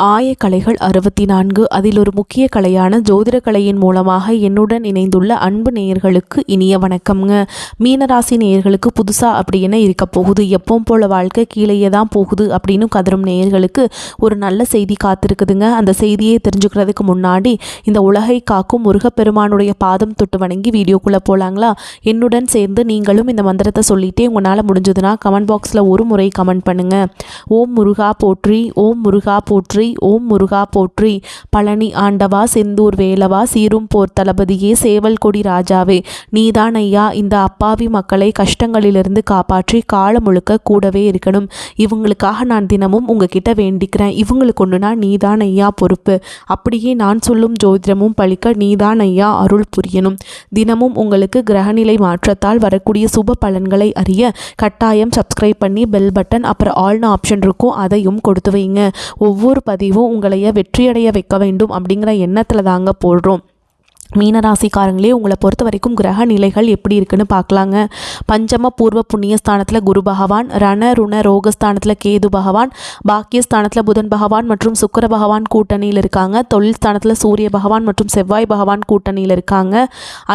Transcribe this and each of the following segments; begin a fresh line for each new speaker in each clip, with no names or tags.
ஆயக்கலைகள் 64 அதில் ஒரு முக்கிய கலையான ஜோதிட கலையின் மூலமாக என்னுடன் இணைந்துள்ள அன்பு நேயர்களுக்கு இனிய வணக்கம்ங்க. மீனராசி நேயர்களுக்கு புதுசாக அப்படி என்ன இருக்க போகுது, எப்பவும் போல வாழ்க்கை கீழேயே தான் போகுது அப்படின்னு கதரும் நேயர்களுக்கு ஒரு நல்ல செய்தி காத்திருக்குதுங்க. அந்த செய்தியை தெரிஞ்சுக்கிறதுக்கு முன்னாடி இந்த உலகை காக்கும் முருகப்பெருமானுடைய பாதம் தொட்டு வணங்கி வீடியோக்குள்ளே போகலாங்களா? என்னுடன் சேர்ந்து நீங்களும் இந்த மந்திரத்தை சொல்லிட்டே உங்களால் முடிஞ்சதுன்னா கமெண்ட் பாக்ஸில் ஒரு முறை கமெண்ட் பண்ணுங்கள். ஓம் முருகா போற்றி, ஓம் முருகா போற்றி, ஓம் முருகா போற்றி. பழனி ஆண்டவா, செந்தூர் வேலவா, சீரும் போர் தளபதியே, சேவல் கொடி ராஜாவே, நீதான் ஐயா இந்த அப்பாவி மக்களை கஷ்டங்களிலிருந்து காப்பாற்றி காலம் முழுக்க கூடவே இருக்கணும். இவங்களுக்காக நான் தினமும் உங்ககிட்ட வேண்டிக்கிறேன். இவங்களுக்கு ஒன்றுனா நீதான் ஐயா பொறுப்பு. அப்படியே நான் சொல்லும் ஜோதிடமும் பழிக்க நீதான் ஐயா அருள் புரியணும். தினமும் உங்களுக்கு கிரகநிலை மாற்றத்தால் வரக்கூடிய சுப பலன்களை அறிய கட்டாயம் சப்ஸ்கிரைப் பண்ணி பெல் பட்டன் அப்புறம் ஆல்னு ஆப்ஷன் இருக்கும், அதையும் கொடுத்து வைங்க. ஒவ்வொரு பதிவும் உங்களைய வெற்றியடைய வைக்க வேண்டும் அப்படிங்கிற எண்ணத்தில் தாங்க போடுறோம். மீனராசிக்காரங்களே, உங்களை பொறுத்த வரைக்கும் கிரக நிலைகள் எப்படி இருக்குன்னு பார்க்கலாங்க. பஞ்சம பூர்வ புண்ணியஸ்தானத்தில் குரு பகவான், ரண ருண ரோகஸ்தானத்தில் கேது பகவான், பாக்கியஸ்தானத்தில் புதன் பகவான் மற்றும் சுக்கிர பகவான் கூட்டணியில் இருக்காங்க. தொழில் ஸ்தானத்தில் சூரிய பகவான் மற்றும் செவ்வாய் பகவான் கூட்டணியில் இருக்காங்க.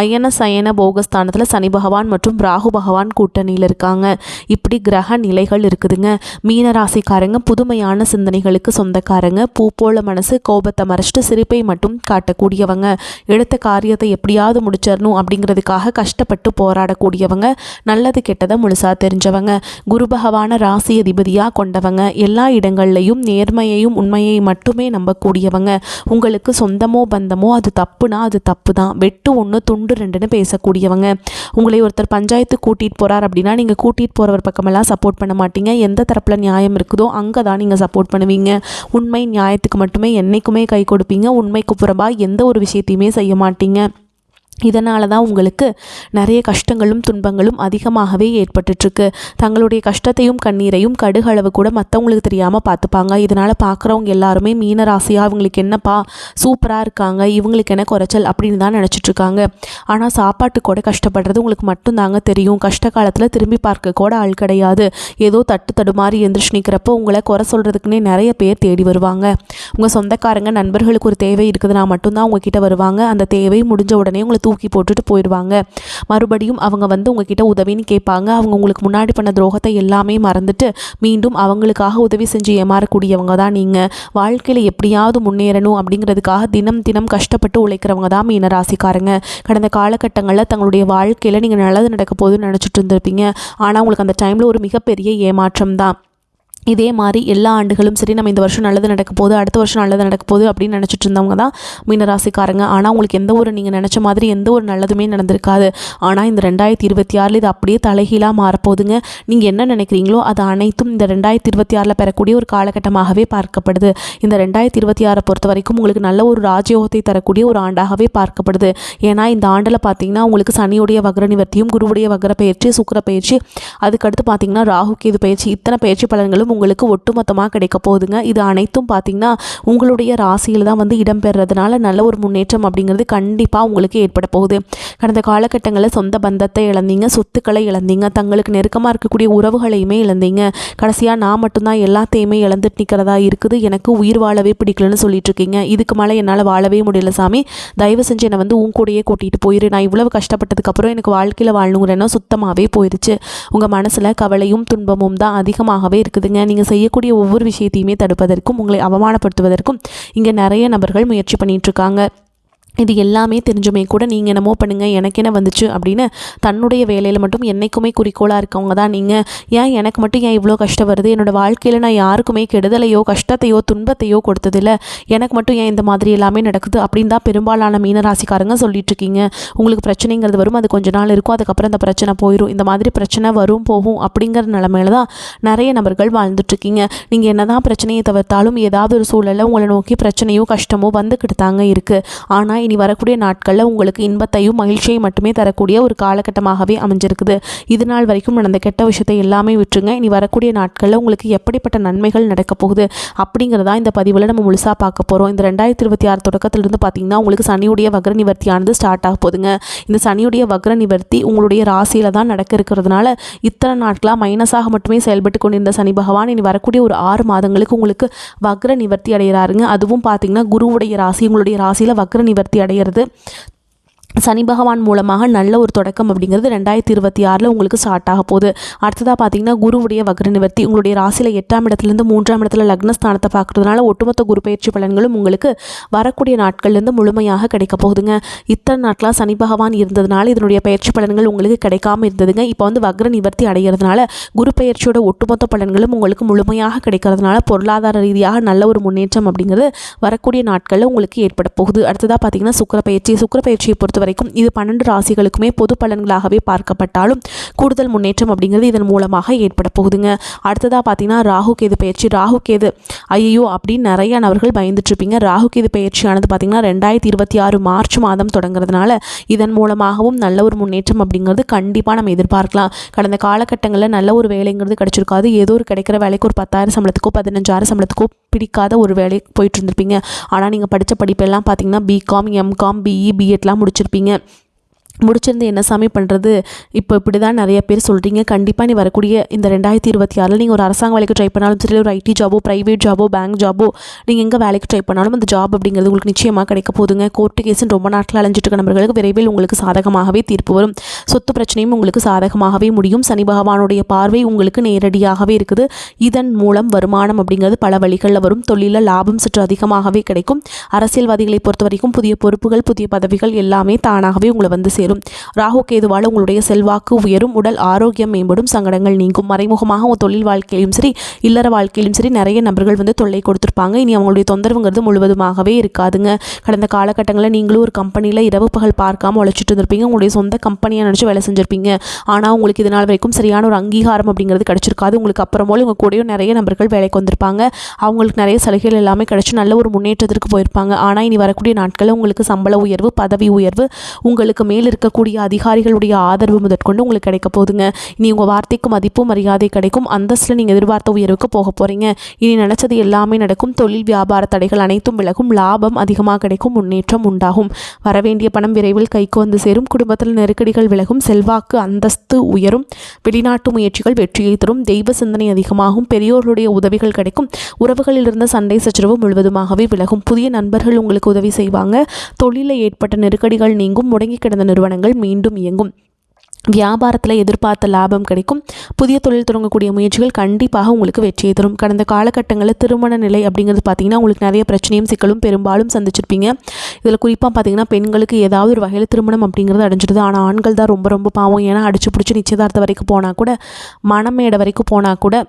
அயன சயன போகஸ்தானத்தில் சனி பகவான் மற்றும் ராகு பகவான் கூட்டணியில் இருக்காங்க. இப்படி கிரக நிலைகள் இருக்குதுங்க. மீனராசிக்காரங்க புதுமையான சிந்தனைகளுக்கு சொந்தக்காரங்க. பூ போல மனசு, கோபத்தை மறைச்சிட்டு சிரிப்பை மட்டும் காட்டக்கூடியவங்க. எடுத்த காரியத்தை எப்படியாவது முடிச்சிடணும் அப்படிங்கிறதுக்காக கஷ்டப்பட்டு போராடக்கூடியவங்க. நல்லது கெட்டதை முழுசா தெரிஞ்சவங்க. குரு பகவான ராசி அதிபதியாக கொண்டவங்க. எல்லா இடங்கள்லையும் நேர்மையையும் உண்மையை மட்டுமே நம்பக்கூடியவங்க. உங்களுக்கு சொந்தமோ பந்தமோ அது தப்புனா அது தப்பு தான், வெட்டு ஒன்று துண்டு ரெண்டுன்னு பேசக்கூடியவங்க. உங்களை ஒருத்தர் பஞ்சாயத்து கூட்டிகிட்டு போகிறார் அப்படின்னா நீங்கள் கூட்டிகிட்டு போகிறவர் பக்கமெல்லாம் சப்போர்ட் பண்ண மாட்டீங்க. எந்த தரப்பில் நியாயம் இருக்குதோ அங்கே தான் நீங்கள் சப்போர்ட் பண்ணுவீங்க. உண்மை நியாயத்துக்கு மட்டுமே என்றைக்குமே கை கொடுப்பீங்க. உண்மைக்கு புறம்பாக எந்த ஒரு விஷயத்தையுமே செய்ய மாட்டீங்க. இதனால தான் உங்களுக்கு நிறைய கஷ்டங்களும் துன்பங்களும் அதிகமாகவே ஏற்பட்டுருக்கு. தங்களுடைய கஷ்டத்தையும் கண்ணீரையும் கடுகளவு கூட மற்றவங்களுக்கு தெரியாமல் பார்த்துப்பாங்க. இதனால் பார்க்குறவங்க எல்லாருமே மீனராசியாக இவங்களுக்கு என்னப்பா சூப்பராக இருக்காங்க, இவங்களுக்கு என்ன குறைச்சல் அப்படின்னு தான் நினச்சிட்ருக்காங்க. ஆனால் சாப்பாட்டு கூட கஷ்டப்படுறது உங்களுக்கு மட்டும்தாங்க தெரியும். கஷ்ட காலத்தில் திரும்பி பார்க்க கூட ஆள் கிடையாது. ஏதோ தட்டு தடுமாறி எந்திரிச்சு நிற்கிறப்போ உங்களை குறை சொல்கிறதுக்குன்னே நிறைய பேர் தேடி வருவாங்க. உங்கள் சொந்தக்காரங்க நண்பர்களுக்கு ஒரு தேவை இருக்குதுன்னா மட்டும்தான் உங்ககிட்ட வருவாங்க. அந்த தேவை முடிஞ்ச உடனே உங்களை தூக்கி போட்டுட்டு போயிடுவாங்க. மறுபடியும் அவங்க வந்து உங்ககிட்ட உதவின்னு கேட்பாங்க. அவங்க உங்களுக்கு முன்னாடி பண்ண துரோகத்தை எல்லாமே மறந்துட்டு மீண்டும் அவங்களுக்காக உதவி செஞ்சு ஏமாறக்கூடியவங்க தான் நீங்கள். வாழ்க்கையில் எப்படியாவது முன்னேறணும் அப்படிங்கிறதுக்காக தினம் தினம் கஷ்டப்பட்டு உழைக்கிறவங்க தான் மீனராசிக்காரங்க. கடந்த காலகட்டங்களில் தங்களுடைய வாழ்க்கையில் நீங்கள் நல்லது நடக்க போகுதுன்னு நினச்சிட்டு இருந்திருப்பீங்க. ஆனால் உங்களுக்கு அந்த டைமில் ஒரு மிகப்பெரிய ஏமாற்றம் தான். இதே மாதிரி எல்லா ஆண்டுகளும் சரி, நம்ம இந்த வருஷம் நல்லது நடக்க போகுது, அடுத்த வருஷம் நல்லது நடக்க போகுது அப்படின்னு நினச்சிட்டு இருந்தவங்க தான் மீனராசிக்காரங்க. ஆனால் உங்களுக்கு எந்த ஒரு நீங்கள் நினச்ச மாதிரி எந்த ஒரு நல்லதுமே நடந்திருக்காது. ஆனால் இந்த 2026 இது அப்படியே தலைகீழாக மாறப்போகுதுங்க. நீங்கள் என்ன நினைக்கிறீங்களோ அது அனைத்தும் இந்த 2026 பெறக்கூடிய ஒரு காலகட்டமாகவே பார்க்கப்படுது. இந்த 2026 பொறுத்த வரைக்கும் உங்களுக்கு நல்ல ஒரு ராஜயோகத்தை தரக்கூடிய ஒரு ஆண்டாகவே பார்க்கப்படுது. ஏன்னா இந்த ஆண்டில் பார்த்தீங்கன்னா உங்களுக்கு சனியுடைய வக்ர நிவர்த்தியும், குருவுடைய வக்ர பயிற்சி, சுக்கிர பயிற்சி, அதுக்கடுத்து பார்த்தீங்கன்னா ராகு கேது பயிற்சி, இத்தனை பயிற்சி பலன்களும் உங்களுக்கு ஒட்டுமொத்தமாக கிடைக்க போகுதுங்க. இது அனைத்தும் பார்த்தீங்கன்னா உங்களுடைய ராசியில் தான் வந்து இடம்பெறதுனால நல்ல ஒரு முன்னேற்றம் அப்படிங்கிறது கண்டிப்பாக உங்களுக்கு ஏற்பட போகுது. கடந்த காலகட்டங்களில் சொந்த பந்தத்தை இழந்தீங்க, சொத்துக்களை இழந்தீங்க, தங்களுக்கு நெருக்கமாக இருக்கக்கூடிய உறவுகளையுமே இழந்தீங்க. கடைசியாக நான் மட்டும்தான் எல்லாத்தையுமே இழந்துட்டு நிற்கிறதா இருக்குது, எனக்கு உயிர் வாழவே பிடிக்கலன்னு சொல்லிட்டு இருக்கீங்க. இதுக்கு மேலே என்னால் வாழவே முடியல சாமி, தயவு செஞ்சு என்னை வந்து உன் கூடயே கூட்டிகிட்டு போயிரு. நான் இவ்வளவு கஷ்டப்பட்டதுக்கப்புறம் எனக்கு வாழ்க்கையில் வாழணுங்கிறேன்னா சுத்தமாகவே போயிடுச்சு. உங்கள் மனசில் கவலையும் துன்பமும் தான் அதிகமாகவே இருக்குதுங்க. நீங்கள் செய்யக்கூடிய ஒவ்வொரு விஷயத்தையுமே தடுப்பதற்கும் உங்களை அவமானப்படுத்துவதற்கும் இங்கே நிறைய நபர்கள் முயற்சி பண்ணிட்டு இருக்காங்க. இது எல்லாமே தெரிஞ்சுமே கூட நீங்கள் என்னமோ பண்ணுங்கள், எனக்கு என்ன வந்துச்சு அப்படின்னு தன்னுடைய வேலையில் மட்டும் என்றைக்குமே குறிக்கோளாக இருக்கவங்க தான் நீங்கள். ஏன் எனக்கு மட்டும் ஏன் இவ்வளோ கஷ்டம் வருது, என்னோடய வாழ்க்கையில் நான் யாருக்குமே கெடுதலையோ கஷ்டத்தையோ துன்பத்தையோ கொடுத்ததில்லை, எனக்கு மட்டும் ஏன் இந்த மாதிரி எல்லாமே நடக்குது அப்படின்னு தான் பெரும்பாலான மீனராசிக்காரங்க சொல்லிட்டு இருக்கீங்க. உங்களுக்கு பிரச்சனைங்கிறது வரும், அது கொஞ்ச நாள் இருக்கும், அதுக்கப்புறம் அந்த பிரச்சனை போயிடும். இந்த மாதிரி பிரச்சனை வரும் போகும் அப்படிங்கிற நிலைமையில தான் நிறைய நபர்கள் வாழ்ந்துட்டுருக்கீங்க. நீங்கள் என்ன தான் பிரச்சனையை தவிர்த்தாலும் ஏதாவது ஒரு சூழலில் உங்களை நோக்கி பிரச்சனையோ கஷ்டமோ வந்துக்கிட்டு தாங்க இருக்குது. ஆனால் இனி வரக்கூடிய நாட்களில் உங்களுக்கு இன்பத்தையும் மகிழ்ச்சியையும் மட்டுமே தரக்கூடிய ஒரு காலகட்டமாகவே அமைஞ்சிருக்குது. இது நாள் வரைக்கும் நடந்த கெட்ட விஷயத்தை எல்லாமே விட்டுருங்க. இனி வரக்கூடிய நாட்களில் உங்களுக்கு எப்படிப்பட்ட நன்மைகள் நடக்க போகுது அப்படிங்கிறதா இந்த பதிவில் நம்ம முழுசாக பார்க்க போகிறோம். இந்த 2026 தொடக்கத்திலிருந்து பார்த்தீங்கன்னா உங்களுக்கு சனியுடைய வக்ர நிவர்த்தியானது ஸ்டார்ட் ஆக போகுதுங்க. இந்த சனியுடைய வக்ர நிவர்த்தி உங்களுடைய ராசியில் தான் நடக்க இருக்கிறதுனால இத்தனை நாட்களாக மைனஸாக மட்டுமே செயல்பட்டு கொண்டிருந்த சனி பகவான் இனி வரக்கூடிய ஒரு 6 மாதங்களுக்கு உங்களுக்கு வக்ர நிவர்த்தி அடைகிறாருங்க. அதுவும் பார்த்தீங்கன்னா குருவுடைய ராசி உங்களுடைய ராசியில் வக்ர நிவர்த்தி அடைகிறது சனி பகவான் மூலமாக நல்ல ஒரு தொடக்கம் அப்படிங்கிறது 2026 உங்களுக்கு ஸ்டார்ட் ஆக போகுது. அடுத்ததாக பார்த்தீங்கன்னா குருவுடைய வக்ர நிவர்த்தி உங்களுடைய ராசியில் 8ஆம் இடத்துலேருந்து 3ஆம் இடத்துல லக்னஸ்தானத்தை பார்க்குறதுனால ஒட்டுமொத்த குரு பயிற்சி பலன்களும் உங்களுக்கு வரக்கூடிய நாட்கள்லேருந்து முழுமையாக கிடைக்க போகுதுங்க. இத்தனை நாட்களாக சனி பகவான் இருந்ததுனால இதனுடைய பயிற்சி பலன்கள் உங்களுக்கு கிடைக்காம இருந்ததுங்க. இப்போ வந்து வக்ர நிவர்த்தி அடைகிறதுனால குரு பயிற்சியோட ஒட்டுமொத்த பலன்களும் உங்களுக்கு முழுமையாக கிடைக்கிறதுனால பொருளாதார ரீதியாக நல்ல ஒரு முன்னேற்றம் அப்படிங்கிறது வரக்கூடிய நாட்களில் உங்களுக்கு ஏற்பட போகுது. அடுத்ததாக பார்த்தீங்கன்னா சுக்கிர பயிற்சியை பொறுத்த வரைக்கும் இது 12 ராசிகளுக்குமே பொது பலன்களாகவே பார்க்கப்பட்டாலும் கூடுதல் முன்னேற்றம் அப்படிங்கிறது இதன் மூலமாக ஏற்பட போகுதுங்க. அடுத்ததாக பார்த்தீங்கன்னா ராகு கேது ஐயோ அப்படின்னு நிறைய நபர்கள் பயந்துட்டு இருப்பீங்க. ராகு கேது பயிற்சியானது பார்த்தீங்கன்னா 2026 மார்ச் மாதம் தொடங்குறதுனால இதன் மூலமாகவும் நல்ல ஒரு முன்னேற்றம் அப்படிங்கிறது கண்டிப்பாக நம்ம எதிர்பார்க்கலாம். கடந்த காலகட்டங்களில் நல்ல ஒரு வேலைங்கிறது கிடைச்சிருக்காது. ஏதோ ஒரு கிடைக்கிற வேலைக்கு ஒரு 10,000 சம்பளத்துக்கோ 15,000 சம்பளத்துக்கோ பிடிக்காத ஒரு வேலை போயிட்டு இருந்திருப்பீங்க. ஆனால் நீங்கள் படித்த படிப்பெல்லாம் பார்த்தீங்கன்னா பிகாம் எம்காம் பிஇ பிஎட்லாம் முடிச்சிருந்து என்ன சாமி பண்ணுறது இப்போ இப்படி தான் நிறைய பேர் சொல்கிறீங்க. கண்டிப்பாக நீ வரக்கூடிய இந்த 2026 நீங்கள் ஒரு அரசாங்க வேலைக்கு ட்ரை பண்ணாலும் சரி, ஒரு ஐடி ஜாபோ ப்ரைவேட் ஜாபோ பேங்க் ஜாபோ நீங்கள் எங்கே வேலைக்கு ட்ரை பண்ணாலும் அந்த ஜாப் அப்படிங்கிறது உங்களுக்கு நிச்சயமாக கிடைக்க போகுதுங்க. கோர்ட்டு கேஸுன்னு ரொம்ப நாட்கள் அலைஞ்சிட்டு இருக்க நபர்களுக்கு விரைவில் உங்களுக்கு சாதகமாகவே தீர்ப்பு வரும். சொத்து பிரச்சனையும் உங்களுக்கு சாதகமாகவே முடியும். சனி பகவானுடைய பார்வை உங்களுக்கு நேரடியாகவே இருக்குது. இதன் மூலம் வருமானம் அப்படிங்கிறது பல வழிகளில் வரும். தொழிலில் லாபம் சற்று அதிகமாகவே கிடைக்கும். அரசியல்வாதிகளை பொறுத்த வரைக்கும் புதிய பொறுப்புகள் புதிய பதவிகள் எல்லாமே தானாகவே உங்களை வந்து சேரும். ராகு கேதுவால் உங்களுடைய செல்வாக்கு உயரும், உடல் ஆரோக்கியம் மேம்படும், சங்கடங்கள் நீங்கும். மறைமுகமாக உங்கள் தொழில் வாழ்க்கையிலும் சரி இல்லற வாழ்க்கையிலும் சரி நிறைய நபர்கள் வந்து தொல்லை கொடுத்துருப்பாங்க. இனி அவங்களுடைய தொந்தரவுங்கிறது முழுவதுமாகவே இருக்காதுங்க. கடந்த காலகட்டங்களில் நீங்களும் ஒரு கம்பெனியில் இரவு பகல் பார்க்காம உழைச்சிட்டு இருந்திருப்பீங்க. உங்களுடைய சொந்த கம்பெனியை நினச்சி வேலை செஞ்சுருப்பீங்க. ஆனால் உங்களுக்கு இதனால் வரைக்கும் சரியான ஒரு அங்கீகாரம் அப்படிங்கிறது கிடைச்சிருக்காது. உங்களுக்கு அப்புறமோல உங்கள் கூடயும் நிறைய நபர்கள் வேலைக்கு வந்திருப்பாங்க. அவங்களுக்கு நிறைய சலுகைகள் எல்லாமே கிடைச்சி நல்ல ஒரு முன்னேற்றத்திற்கு போயிருப்பாங்க. ஆனால் இனி வரக்கூடிய நாட்களில் உங்களுக்கு சம்பள உயர்வு பதவி உயர்வு உங்களுக்கு மேல் இருக்கக்கூடிய அதிகாரிகளுடைய ஆதரவு முதற்கொண்டு உங்களுக்கு கிடைக்க போகுதுங்க. இனி உங்கள் வார்த்தைக்கு மதிப்பும் மரியாதை கிடைக்கும். அந்தஸ்தில் நீங்கள் எதிர்பார்த்த உயர்வுக்கு போக போகிறீங்க. இனி நினச்சது எல்லாமே நடக்கும். தொழில் வியாபார தடைகள் அனைத்தும் விலகும். லாபம் அதிகமாக கிடைக்கும். முன்னேற்றம் உண்டாகும். வரவேண்டிய பணம் விரைவில் கைக்கு வந்து சேரும். குடும்பத்தில் நெருக்கடிகள் விலகும். செல்வாக்கு அந்தஸ்து உயரும். வெளிநாட்டு முயற்சிகள் வெற்றியை தரும். தெய்வ சிந்தனை அதிகமாகும். பெரியோர்களுடைய உதவிகள் கிடைக்கும். உறவுகளில் இருந்த சண்டை சச்சரவு முழுவதுமாகவே விலகும். புதிய நண்பர்கள் உங்களுக்கு உதவி செய்வாங்க. தொழிலில் ஏற்பட்ட நெருக்கடிகள் நீங்கும். முடங்கி கிடந்த நிறுவனங்கள் மீண்டும் இயங்கும். வியாபாரத்தில் எதிர்பார்த்த லாபம் கிடைக்கும். புதிய தொழில் தொடங்கக்கூடிய முயற்சிகள் கண்டிப்பாக உங்களுக்கு வெற்றியை தரும். கடந்த காலகட்டங்களில் திருமண நிலை அப்படிங்கிறது பார்த்தீங்கன்னா உங்களுக்கு நிறைய பிரச்சனையும் சிக்கலும் பெரும்பாலும் சந்திச்சிருப்பீங்க. இதில் குறிப்பாக பார்த்தீங்கன்னா பெண்களுக்கு ஏதாவது ஒரு வகையில் திருமணம் அப்படிங்கிறது அடைஞ்சிடுது. ஆனால் ஆண்கள் தான் ரொம்ப ரொம்ப பாவம். ஏன்னா அடிச்சு பிடிச்சி நிச்சயதார்த்தம் வரைக்கும் போனால் கூட மணமேடை வரைக்கும் போனால் கூட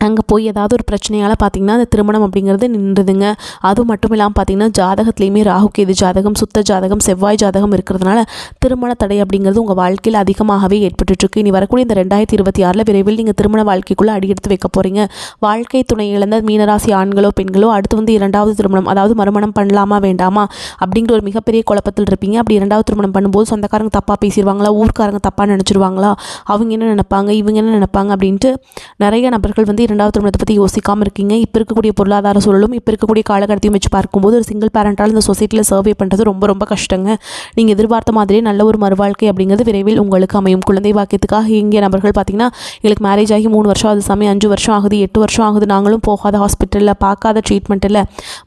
அங்கே போய் ஏதாவது ஒரு பிரச்சனையால் பார்த்திங்கன்னா அந்த திருமணம் அப்படிங்கிறது நின்றுதுங்க. அதுவும் மட்டும் இல்லாமல் பார்த்திங்கன்னா ஜாதகத்துலேயுமே ராகு கேது ஜாதகம் சுத்த ஜாதகம் செவ்வாய் ஜாதகம் இருக்கிறதுனால திருமண தடை அப்படிங்கிறது உங்கள் வாழ்க்கையில் அதிகமாகவே ஏற்பட்டுருக்கு. இனி வரக்கூடிய இந்த 2026 விரைவில் நீங்கள் திருமண வாழ்க்கைக்குள்ளே அடியெடுத்து வைக்க போகிறீங்க. வாழ்க்கை துணை இழந்த மீனராசி ஆண்களோ பெண்களோ அடுத்து வந்து 2வது திருமணம் அதாவது மறுமணம் பண்ணலாமா வேண்டாமா அப்படிங்கிற ஒரு மிகப்பெரிய குழப்பத்தில் இருப்பீங்க. அப்படி 2வது திருமணம் பண்ணும்போது சொந்தக்காரங்க தப்பாக பேசிடுவாங்களா, ஊர்க்காரங்க தப்பாக நினச்சிருவாங்களா, அவங்க என்ன நினைப்பாங்க இவங்க என்ன நினைப்பாங்க அப்படின்ட்டு நிறைய நபர்கள் வந்து 2வது திருமணத்தை பற்றி யோசிக்காமல் இருக்கீங்க. இப்போ இருக்கக்கூடிய பொருளாதார சூழலும் இப்போ இருக்கக்கூடிய காலகட்டத்தையும் வச்சு பார்க்கும்போது ஒரு சிங்கிள் பேரண்டால் இந்த சொசைட்டியில் சர்வே பண்ணுறது ரொம்ப ரொம்ப கஷ்டங்க. நீங்கள் எதிர்பார்த்த மாதிரியே நல்ல ஒரு மறுவாழ்க்கை அப்படிங்கிறது விரைவில் உங்களுக்கு அமையும். குழந்தை பாக்கியத்துக்காக இங்கே நபர்கள் பார்த்தீங்கன்னா எங்களுக்கு மேரேஜ் ஆகி 3 வருஷம் ஆகுது சாமி, 5 வருஷம் ஆகுது, 8 வருஷம் ஆகுது, நாங்களும் போகாத ஹாஸ்பிட்டலில் பார்க்காத ட்ரீட்மெண்ட் இல்லை,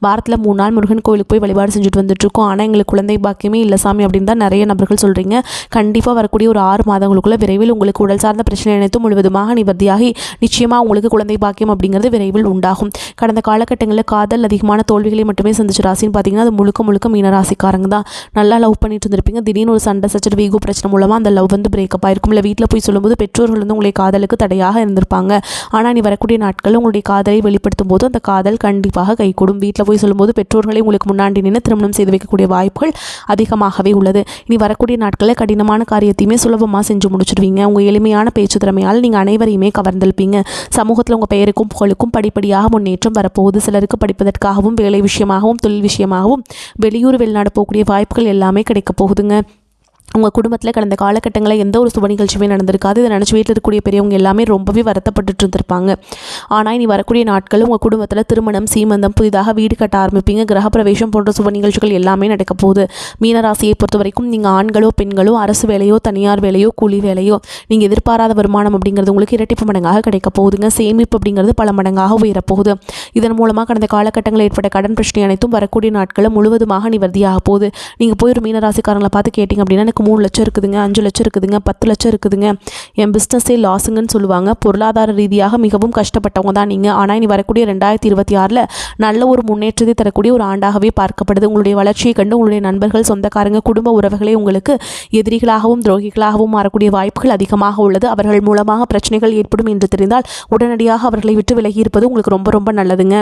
வாரத்தில் 3 நாள் முருகன் கோவிலுக்கு போய் வழிபாடு செஞ்சுட்டு வந்துட்டுருக்கோம், ஆனால் எங்களுக்கு குழந்தை பாக்கியமே இல்லை சாமி அப்படின்னு தான் நிறைய நபர்கள் சொல்கிறீங்க. கண்டிப்பாக வரக்கூடிய ஒரு 6 மாதங்களுக்குள்ள விரைவில் உங்களுக்கு உடல் சார்ந்த பிரச்சனை அனைத்தும் முழுவதுமாக நிவர்த்தியாகி நிச்சயமாக உங்களுக்கு குழந்தை பாக்கியம் அப்படிங்கிறது விரைவில் உண்டாகும். கடந்த காலகட்டங்களில் காதல் அதிகமான தோல்விகளை மட்டுமே சந்திச்ச ராசின்னு பார்த்தீங்கன்னா அது முழுக்க மீனராசிக்காரங்க தான். நல்லா லவ் பண்ணிட்டு இருந்திருப்பீங்க. திடீர்னு ஒரு சண்டை சச்சரவு ஈகோ பிரச்சனை மூலமாக அந்த லவ் வந்து பிரேக்கப் ஆயிருக்கும். இல்லை வீட்டில் போய் சொல்லும்போது பெற்றோர்கள் வந்து உங்களுடைய காதலுக்கு தடையாக இருந்திருப்பாங்க. ஆனால் நீ வரக்கூடிய நாட்களில் உங்களுடைய காதலை வெளிப்படுத்தும் போது அந்த காதல் கண்டிப்பாக கைகூடும். வீட்டில் போய் சொல்லும்போது பெற்றோர்களை உங்களுக்கு முன்னாடி நின்று திருமணம் செய்து வைக்கக்கூடிய வாய்ப்புகள் அதிகமாகவே உள்ளது. இனி வரக்கூடிய நாட்களில் கடினமான காரியத்தையுமே சுலபமாக செஞ்சு முடிச்சிடுவீங்க. உங்கள் எளிமையான பேச்சு திறமையால் நீங்கள் அனைவரையுமே கவர்ந்திருப்பீங்க. சமூகத்தில் குடும்பத்தில் உங்கள் பெயருக்கும் புகழுக்கும் படிப்படியாக முன்னேற்றம் வரப்போகுது. சிலருக்கு படிப்பதற்காகவும் வேலை விஷயமாகவும் தொழில் விஷயமாகவும் வெளியூர் வெளிநாடு போகக்கூடிய வாய்ப்புகள் எல்லாமே கிடைக்க போகுதுங்க. உங்கள் குடும்பத்தில் கடந்த காலகட்டங்களில் எந்த ஒரு சுப நிகழ்ச்சியுமே நடந்திருக்காது. இதை நினச்சி வீட்டில் இருக்கக்கூடிய பெரியவங்க எல்லாமே ரொம்பவே வருத்தப்பட்டு இருந்திருப்பாங்க. ஆனால் இனி வரக்கூடிய நாட்கள் உங்கள் குடும்பத்தில் திருமணம், சீமந்தம், புதிதாக வீடு கட்ட ஆரம்பிப்பீங்க. கிரகப்பிரவேசம் போன்ற சுப நிகழ்ச்சிகள் எல்லாமே நடக்க போகுது. மீனராசியை பொறுத்த வரைக்கும் நீங்கள் ஆண்களோ பெண்களோ அரசு வேலையோ தனியார் வேலையோ கூலி வேலையோ நீங்கள் எதிர்பாராத வருமானம் அப்படிங்கிறது உங்களுக்கு இரட்டிப்பு மடங்காக கிடைக்க போகுதுங்க. சேமிப்பு அப்படிங்கிறது பல மடங்காக உயரப்போகுது. இதன் மூலமாக கடந்த காலகட்டங்களில் ஏற்பட்ட கடன் பிரச்சனை அனைத்தும் வரக்கூடிய நாட்களில் முழுவதுமாக நிவர்த்தியாக போகுது. நீங்கள் போய் ஒரு மீனராசிக்காரங்களை பார்த்து கேட்டிங்க அப்படின்னா எனக்கு 3 லட்சம் இருக்குதுங்க, 5 லட்சம் இருக்குதுங்க, 10 லட்சம் இருக்குதுங்க, என் பிஸ்னஸே லாஸுங்கன்னு சொல்லுவாங்க. பொருளாதார ரீதியாக மிகவும் கஷ்டப்பட்டவங்க தான் நீங்கள். ஆனால் இனி வரக்கூடிய 2026 நல்ல ஒரு முன்னேற்றத்தை தரக்கூடிய ஒரு ஆண்டாகவே பார்க்கப்படுது. உங்களுடைய வளர்ச்சியை கண்டு உங்களுடைய நண்பர்கள், சொந்தக்காரங்க, குடும்ப உறவுகளே உங்களுக்கு எதிரிகளாகவும் துரோகிகளாகவும் மாறக்கூடிய வாய்ப்புகள் அதிகமாக உள்ளது. அவர்கள் மூலமாக பிரச்சனைகள் ஏற்படும் என்று தெரிந்தால் உடனடியாக அவர்களை விட்டு விலகி இருப்பது உங்களுக்கு ரொம்ப ரொம்ப நல்லதுங்க.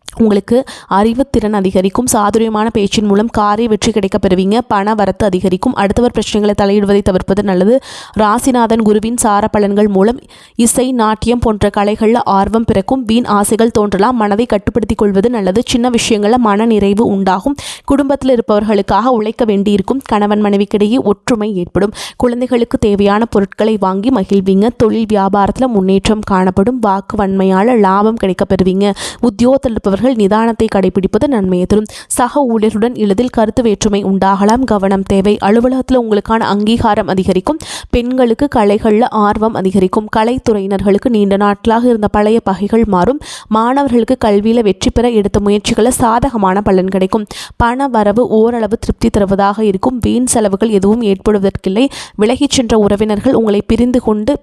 உங்களுக்கு அறிவுத்திறன் அதிகரிக்கும். சாதுரியமான பேச்சின் மூலம் காரிய வெற்றி கிடைக்க பெறுவீங்க. பண வரத்து அதிகரிக்கும். அடுத்தவர் பிரச்சனைகளை தலையிடுவதை தவிர்ப்பது நல்லது. ராசிநாதன் குருவின் சார பலன்கள் மூலம் இசை, நாட்டியம் போன்ற கலைகளில் ஆர்வம் பிறக்கும். வீண் ஆசைகள் தோன்றலாம். மனதை கட்டுப்படுத்திக் கொள்வது நல்லது. சின்ன விஷயங்களில் மன நிறைவு உண்டாகும். குடும்பத்தில் இருப்பவர்களுக்காக உழைக்க வேண்டியிருக்கும். கணவன் மனைவிக்கிடையே ஒற்றுமை ஏற்படும். குழந்தைகளுக்கு தேவையான பொருட்களை வாங்கி மகிழ்வீங்க. தொழில் வியாபாரத்தில் முன்னேற்றம் காணப்படும். வாக்கு வன்மையால் லாபம் கிடைக்க பெறுவீங்க. உத்தியோகத்தில் இருப்பவர்கள் நிதானத்தை கடைபிடிப்பது நன்மையை தரும். சக ஊழியர்களுடன் எளிதில் கருத்து வேற்றுமை உண்டாகலாம். கவனம் தேவை. அலுவலகத்தில் உங்களுக்கான அங்கீகாரம் அதிகரிக்கும். பெண்களுக்கு கலைகளில் ஆர்வம் அதிகரிக்கும். கலைத்துறையினர்களுக்கு நீண்ட நாட்களாக இருந்த பழைய பகைகள் மாறும். மாணவர்களுக்கு கல்வியில் வெற்றி பெற எடுத்த முயற்சிகளில் சாதகமான பலன் கிடைக்கும். பண வரவு ஓரளவு திருப்தி தருவதாக இருக்கும். வீண் செலவுகள் எதுவும் ஏற்படுவதற்கில்லை. விலகிச் சென்ற உறவினர்கள், உங்களை பிரிந்து கொண்டு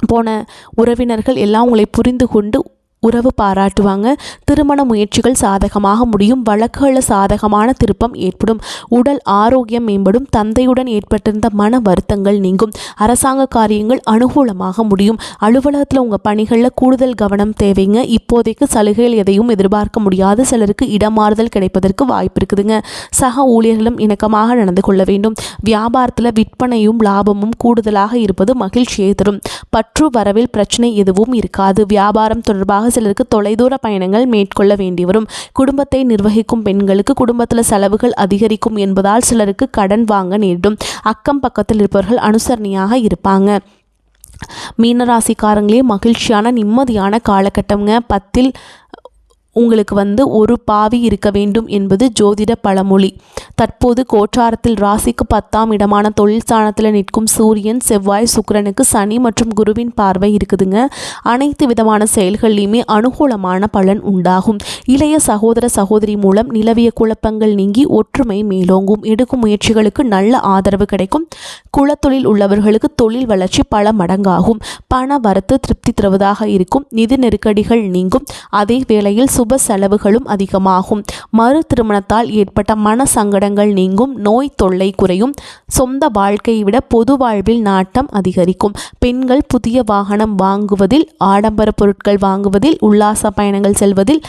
போன உறவினர்கள் எல்லாம் உங்களை புரிந்து கொண்டு உறவு பாராட்டுவாங்க. திருமண முயற்சிகள் சாதகமாக முடியும். வழக்குகளில் சாதகமான திருப்பம் ஏற்படும். உடல் ஆரோக்கியம் மேம்படும். தந்தையுடன் ஏற்பட்டிருந்த மன வருத்தங்கள் நீங்கும். அரசாங்க காரியங்கள் அனுகூலமாக முடியும். அலுவலகத்தில் உங்கள் பணிகளில் கூடுதல் கவனம் தேவைங்க. இப்போதைக்கு சலுகைகள் எதையும் எதிர்பார்க்க முடியாது. சிலருக்கு இடமாறுதல் கிடைப்பதற்கு வாய்ப்பு இருக்குதுங்க. சக ஊழியர்களும் இணக்கமாக நடந்து கொள்ள வேண்டும். வியாபாரத்தில் விற்பனையும் லாபமும் கூடுதலாக இருப்பது மகிழ்ச்சியை தரும். பற்று வரவில் பிரச்சனை எதுவும் இருக்காது. வியாபாரம் தொடர்பாக சிலருக்கு தொலைதூர பயணங்கள் மேற்கொள்ள வேண்டி வரும். குடும்பத்தை நிர்வகிக்கும் பெண்களுக்கு குடும்பத்தில் செலவுகள் அதிகரிக்கும் என்பதால் சிலருக்கு கடன் வாங்க நேரிடும். அக்கம் பக்கத்தில் இருப்பவர்கள் அனுசரணையாக இருப்பாங்க. மீனராசிக்காரங்களே மகிழ்ச்சியான நிம்மதியான காலகட்டம்ங்க. 10ல் உங்களுக்கு ஒரு பாவி இருக்க வேண்டும் என்பது ஜோதிட பழமொழி. தற்போது கோச்சாரத்தில் ராசிக்கு 10ஆம் இடமான தொழில் ஸ்தானத்தில் நிற்கும் சூரியன், செவ்வாய், சுக்கிரனுக்கு சனி மற்றும் குருவின் பார்வை இருக்குதுங்க. அனைத்து விதமான செயல்கள்லையுமே அனுகூலமான பலன் உண்டாகும். இளைய சகோதர சகோதரி மூலம் நிலவிய குழப்பங்கள் நீங்கி ஒற்றுமை மேலோங்கும். எடுக்கும் முயற்சிகளுக்கு நல்ல ஆதரவு கிடைக்கும். குலத்தொழில் உள்ளவர்களுக்கு தொழில் வளர்ச்சி பல மடங்காகும். பண வரத்து திருப்தி தருவதாக இருக்கும். நிதி நெருக்கடிகள் நீங்கும். அதே வேளையில் சுப செலவுகளும் அதிகமாகும். மறு திருமணத்தால் ஏற்பட்ட மன சங்கடங்கள் நீங்கும். நோய் தொல்லை குறையும். சொந்த வாழ்க்கையை விட பொது வாழ்வில் நாட்டம் அதிகரிக்கும். பெண்கள் புதிய வாகனம் வாங்குவதில், ஆடம்பர பொருட்கள் வாங்குவதில், உல்லாச பயணங்கள் செல்வதில்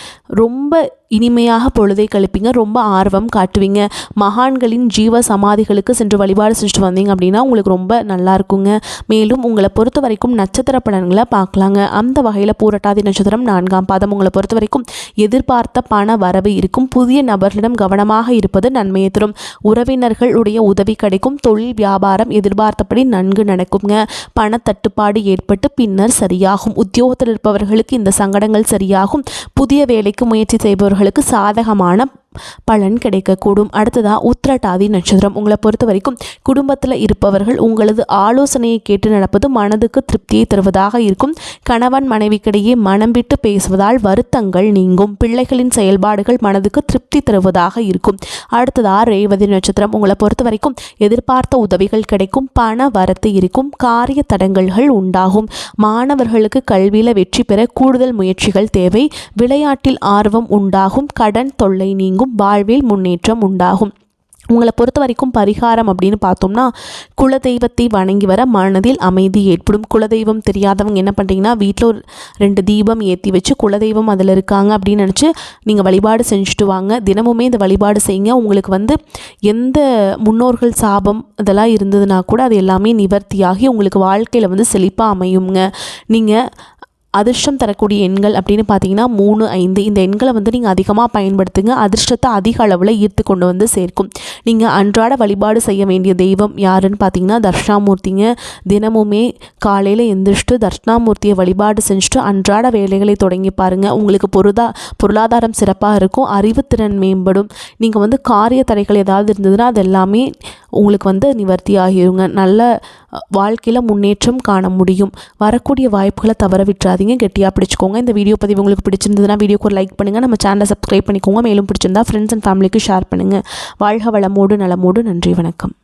ரொம்ப இனிமையாக பொழுதை கழிப்பீங்க. ரொம்ப ஆர்வம் காட்டுவீங்க. மகான்களின் ஜீவ சமாதிகளுக்கு சென்று வழிபாடு செஞ்சுட்டு வந்தீங்க அப்படின்னா உங்களுக்கு ரொம்ப நல்லா இருக்குங்க. மேலும் உங்களை பொறுத்த வரைக்கும் நட்சத்திர பலன்களை பார்க்கலாங்க. அந்த வகையில் பூரட்டாதி நட்சத்திரம் 4ஆம் பாதம். உங்களை பொறுத்த வரைக்கும் எதிர்பார்த்த பண வரவு இருக்கும். புதிய நபர்களிடம் கவனமாக இருப்பது நன்மையை தரும். உறவினர்களுடைய உதவி கிடைக்கும். தொழில் வியாபாரம் எதிர்பார்த்தபடி நன்கு நடக்குங்க. பண தட்டுப்பாடு ஏற்பட்டு பின்னர் சரியாகும். உத்தியோகத்தில் இருப்பவர்களுக்கு இந்த சங்கடங்கள் சரியாகும். புதிய வேலைக்கு முயற்சி செய்பவர்களுக்கு சாதகமான பலன் கிடைக்கக்கூடும். அடுத்ததா உத்திரட்டாதி நட்சத்திரம். உங்களை பொறுத்த வரைக்கும் குடும்பத்தில் இருப்பவர்கள் உங்களது ஆலோசனையை கேட்டு நடப்பது மனதுக்கு திருப்தியை தருவதாக இருக்கும். கணவன் மனைவிக்கிடையே மனம் விட்டு பேசுவதால் வருத்தங்கள் நீங்கும். பிள்ளைகளின் செயல்பாடுகள் மனதுக்கு திருப்தி தருவதாக இருக்கும். அடுத்ததா ரேவதி நட்சத்திரம். உங்களை பொறுத்த வரைக்கும் எதிர்பார்த்த உதவிகள் கிடைக்கும். பண வரத்து இருக்கும். காரிய தடங்கல்கள் உண்டாகும். மாணவர்களுக்கு கல்வியில் வெற்றி பெற கூடுதல் முயற்சிகள் தேவை. விளையாட்டில் ஆர்வம் உண்டாகும். கடன் தொல்லை நீங்கும். வாழ்வில் முன்னேற்றம் உண்டாகும். உங்களை பொறுத்த வரைக்கும் பரிகாரம் அப்படின்னு பார்த்தோம்னா, குலதெய்வத்தை வணங்கி வர மனதில் அமைதி ஏற்படும். குலதெய்வம் தெரியாதவங்க என்ன பண்ணுறீங்கன்னா, வீட்டில் ஒரு 2 தீபம் ஏற்றி வச்சு குலதெய்வம் அதில் இருக்காங்க அப்படின்னு நினச்சி நீங்கள் வழிபாடு செஞ்சுட்டு வாங்க. தினமுமே இந்த வழிபாடு செய்யுங்க. உங்களுக்கு எந்த முன்னோர்கள் சாபம் இதெல்லாம் இருந்ததுன்னா கூட அது எல்லாமே நிவர்த்தியாகி உங்களுக்கு வாழ்க்கையில் செழிப்பாக அமையுங்க. நீங்கள் அதிர்ஷ்டம் தரக்கூடிய எண்கள் அப்படின்னு பார்த்தீங்கன்னா 3, 5 இந்த எண்களை வந்து நீங்கள் அதிகமாக பயன்படுத்துங்க. அதிர்ஷ்டத்தை அதிக அளவில் ஈர்த்து கொண்டு வந்து சேர்க்கும். நீங்கள் அன்றாட வழிபாடு செய்ய வேண்டிய தெய்வம் யாருன்னு பார்த்தீங்கன்னா தட்சிணாமூர்த்திங்க. தினமுமே காலையில் எந்திரிச்சிட்டு தட்சிணாமூர்த்தியை வழிபாடு செஞ்சுட்டு அன்றாட வேலைகளை தொடங்கி பாருங்கள். உங்களுக்கு பொருளாதாரம் சிறப்பாக இருக்கும். அறிவுத்திறன் மேம்படும். நீங்கள் வந்து காரிய தடைகள் ஏதாவது இருந்ததுன்னா அது எல்லாமே உங்களுக்கு வந்து நிவர்த்தி ஆகிருங்க. நல்ல வாழ்க்கையில் முன்னேற்றம் காண முடியும். வரக்கூடிய வாய்ப்புகளை தவற விட்டுறாதீங்க. கெட்டியாக பிடிச்சிக்கோங்க. இந்த வீடியோ பதிவு உங்களுக்கு பிடிச்சிருந்ததுன்னா வீடியோக்கு ஒரு லைக் பண்ணுங்கள். நம்ம சேனலை சப்ஸ்கிரைப் பண்ணிக்கோங்க. மேலும் பிடிச்சிருந்தா ஃப்ரெண்ட்ஸ் அண்ட் ஃபேமிலிக்கு ஷேர் பண்ணுங்கள். வாழ்க வளமோடு நலமோடு. நன்றி, வணக்கம்.